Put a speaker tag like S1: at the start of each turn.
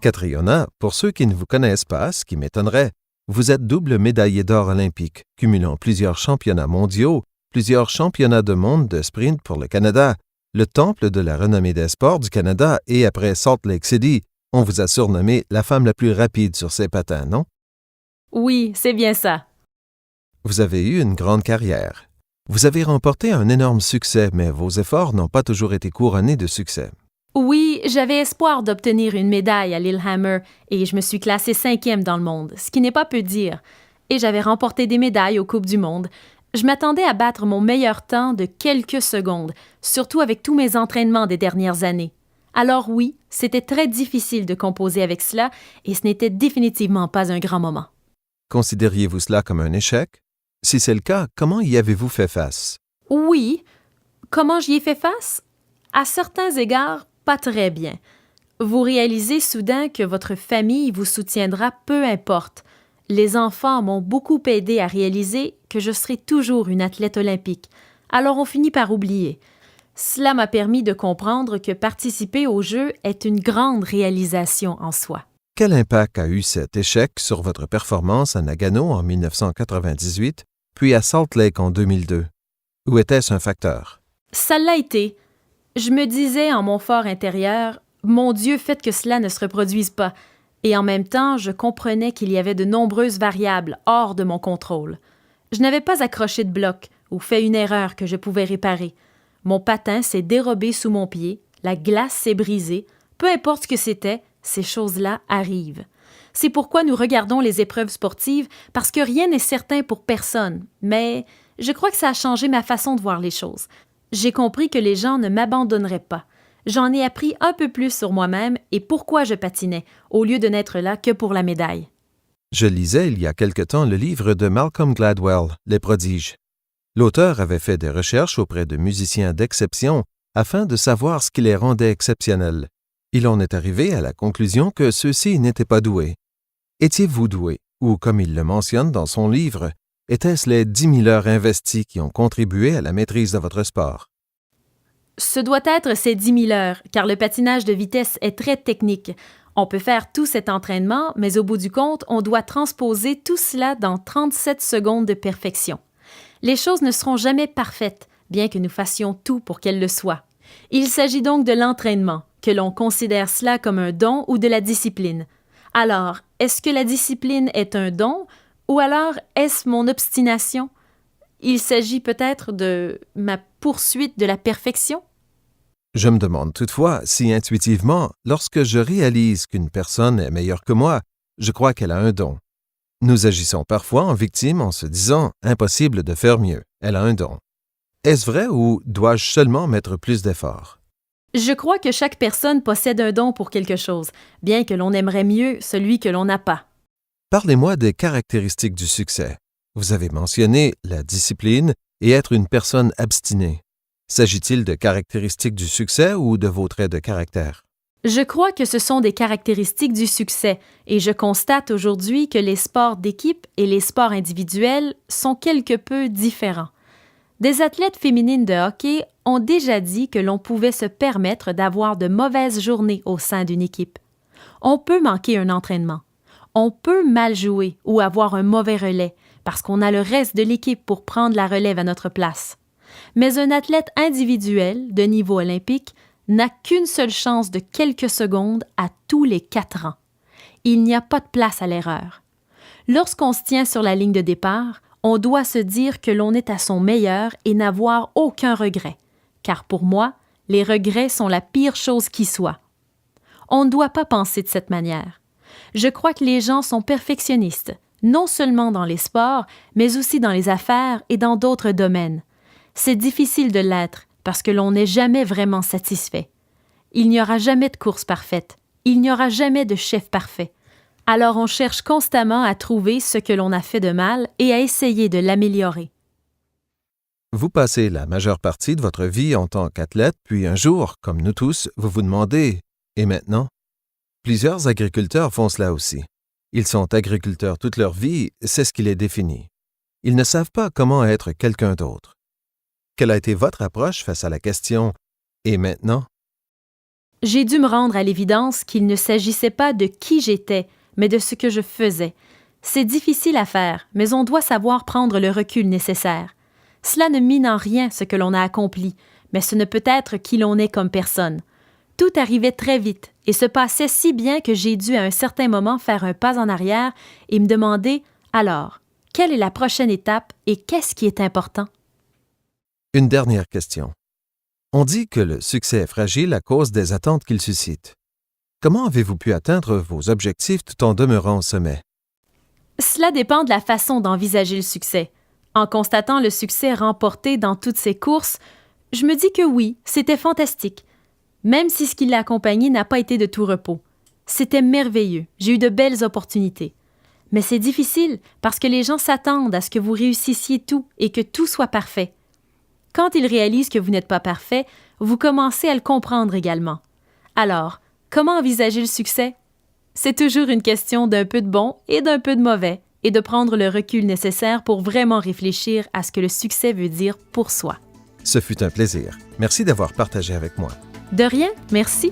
S1: Catriona, pour ceux qui ne vous connaissent pas, ce qui m'étonnerait, vous êtes double médaillée d'or olympique, cumulant plusieurs championnats mondiaux, plusieurs championnats de monde de sprint pour le Canada, le temple de la renommée des sports du Canada et après Salt Lake City, on vous a surnommé la femme la plus rapide sur ses patins, non?
S2: Oui, c'est bien ça.
S1: Vous avez eu une grande carrière. Vous avez remporté un énorme succès, mais vos efforts n'ont pas toujours été couronnés de succès.
S2: Oui, j'avais espoir d'obtenir une médaille à Lillehammer et je me suis classée 5e dans le monde, ce qui n'est pas peu dire. Et j'avais remporté des médailles aux Coupes du monde. Je m'attendais à battre mon meilleur temps de quelques secondes, surtout avec tous mes entraînements des dernières années. Alors oui, c'était très difficile de composer avec cela et ce n'était définitivement pas un grand moment.
S1: Considériez-vous cela comme un échec? Si c'est le cas, comment y avez-vous fait face?
S2: Oui. Comment j'y ai fait face? À certains égards, pas très bien. Vous réalisez soudain que votre famille vous soutiendra peu importe. Les enfants m'ont beaucoup aidé à réaliser que je serai toujours une athlète olympique. Alors on finit par oublier. Cela m'a permis de comprendre que participer aux Jeux est une grande réalisation en soi.
S1: Quel impact a eu cet échec sur votre performance à Nagano en 1998, puis à Salt Lake en 2002? Ou était-ce un facteur?
S2: Ça l'a été. Je me disais en mon fort intérieur, mon Dieu, faites que cela ne se reproduise pas. Et en même temps, je comprenais qu'il y avait de nombreuses variables hors de mon contrôle. Je n'avais pas accroché de bloc ou fait une erreur que je pouvais réparer. Mon patin s'est dérobé sous mon pied, la glace s'est brisée. Peu importe ce que c'était, ces choses-là arrivent. C'est pourquoi nous regardons les épreuves sportives, parce que rien n'est certain pour personne. Mais je crois que ça a changé ma façon de voir les choses. J'ai compris que les gens ne m'abandonneraient pas. J'en ai appris un peu plus sur moi-même et pourquoi je patinais, au lieu de n'être là que pour la médaille.
S1: Je lisais il y a quelque temps le livre de Malcolm Gladwell, Les prodiges. L'auteur avait fait des recherches auprès de musiciens d'exception afin de savoir ce qui les rendait exceptionnels. Il en est arrivé à la conclusion que ceux-ci n'étaient pas doués. Étiez-vous doué? Ou, comme il le mentionne dans son livre, étaient-ce les 10 000 heures investies qui ont contribué à la maîtrise de votre sport?
S2: Ce doit être ces 10 000 heures, car le patinage de vitesse est très technique. On peut faire tout cet entraînement, mais au bout du compte, on doit transposer tout cela dans 37 secondes de perfection. Les choses ne seront jamais parfaites, bien que nous fassions tout pour qu'elles le soient. Il s'agit donc de l'entraînement, que l'on considère cela comme un don ou de la discipline. Alors, est-ce que la discipline est un don, ou alors est-ce mon obstination? Il s'agit peut-être de ma poursuite de la perfection?
S1: Je me demande toutefois si intuitivement, lorsque je réalise qu'une personne est meilleure que moi, je crois qu'elle a un don. Nous agissons parfois en victime en se disant « impossible de faire mieux, elle a un don ». Est-ce vrai ou dois-je seulement mettre plus d'efforts?
S2: Je crois que chaque personne possède un don pour quelque chose, bien que l'on aimerait mieux celui que l'on n'a pas.
S1: Parlez-moi des caractéristiques du succès. Vous avez mentionné la discipline et être une personne abstinée. S'agit-il de caractéristiques du succès ou de vos traits de caractère?
S2: Je crois que ce sont des caractéristiques du succès et je constate aujourd'hui que les sports d'équipe et les sports individuels sont quelque peu différents. Des athlètes féminines de hockey ont déjà dit que l'on pouvait se permettre d'avoir de mauvaises journées au sein d'une équipe. On peut manquer un entraînement. On peut mal jouer ou avoir un mauvais relais parce qu'on a le reste de l'équipe pour prendre la relève à notre place. Mais un athlète individuel de niveau olympique n'a qu'une seule chance de quelques secondes à tous les 4 ans. Il n'y a pas de place à l'erreur. Lorsqu'on se tient sur la ligne de départ, on doit se dire que l'on est à son meilleur et n'avoir aucun regret, car pour moi, les regrets sont la pire chose qui soit. On ne doit pas penser de cette manière. Je crois que les gens sont perfectionnistes, non seulement dans les sports, mais aussi dans les affaires et dans d'autres domaines. C'est difficile de l'être parce que l'on n'est jamais vraiment satisfait. Il n'y aura jamais de course parfaite. Il n'y aura jamais de chef parfait. Alors on cherche constamment à trouver ce que l'on a fait de mal et à essayer de l'améliorer.
S1: Vous passez la majeure partie de votre vie en tant qu'athlète, puis un jour, comme nous tous, vous vous demandez « Et maintenant ?» Plusieurs agriculteurs font cela aussi. Ils sont agriculteurs toute leur vie, c'est ce qui les définit. Ils ne savent pas comment être quelqu'un d'autre. Quelle a été votre approche face à la question « Et maintenant »
S2: J'ai dû me rendre à l'évidence qu'il ne s'agissait pas de qui j'étais, mais de ce que je faisais. C'est difficile à faire, mais on doit savoir prendre le recul nécessaire. Cela ne mine en rien ce que l'on a accompli, mais ce ne peut être qui l'on est comme personne. Tout arrivait très vite et se passait si bien que j'ai dû à un certain moment faire un pas en arrière et me demander « Alors, quelle est la prochaine étape et qu'est-ce qui est important? »
S1: Une dernière question. On dit que le succès est fragile à cause des attentes qu'il suscite. Comment avez-vous pu atteindre vos objectifs tout en demeurant au sommet?
S2: Cela dépend de la façon d'envisager le succès. En constatant le succès remporté dans toutes ces courses, je me dis que oui, c'était fantastique. Même si ce qui l'a accompagné n'a pas été de tout repos. C'était merveilleux, j'ai eu de belles opportunités. Mais c'est difficile parce que les gens s'attendent à ce que vous réussissiez tout et que tout soit parfait. Quand ils réalisent que vous n'êtes pas parfait, vous commencez à le comprendre également. Alors, comment envisager le succès? C'est toujours une question d'un peu de bon et d'un peu de mauvais, et de prendre le recul nécessaire pour vraiment réfléchir à ce que le succès veut dire pour soi.
S1: Ce fut un plaisir. Merci d'avoir partagé avec moi.
S2: De rien, merci.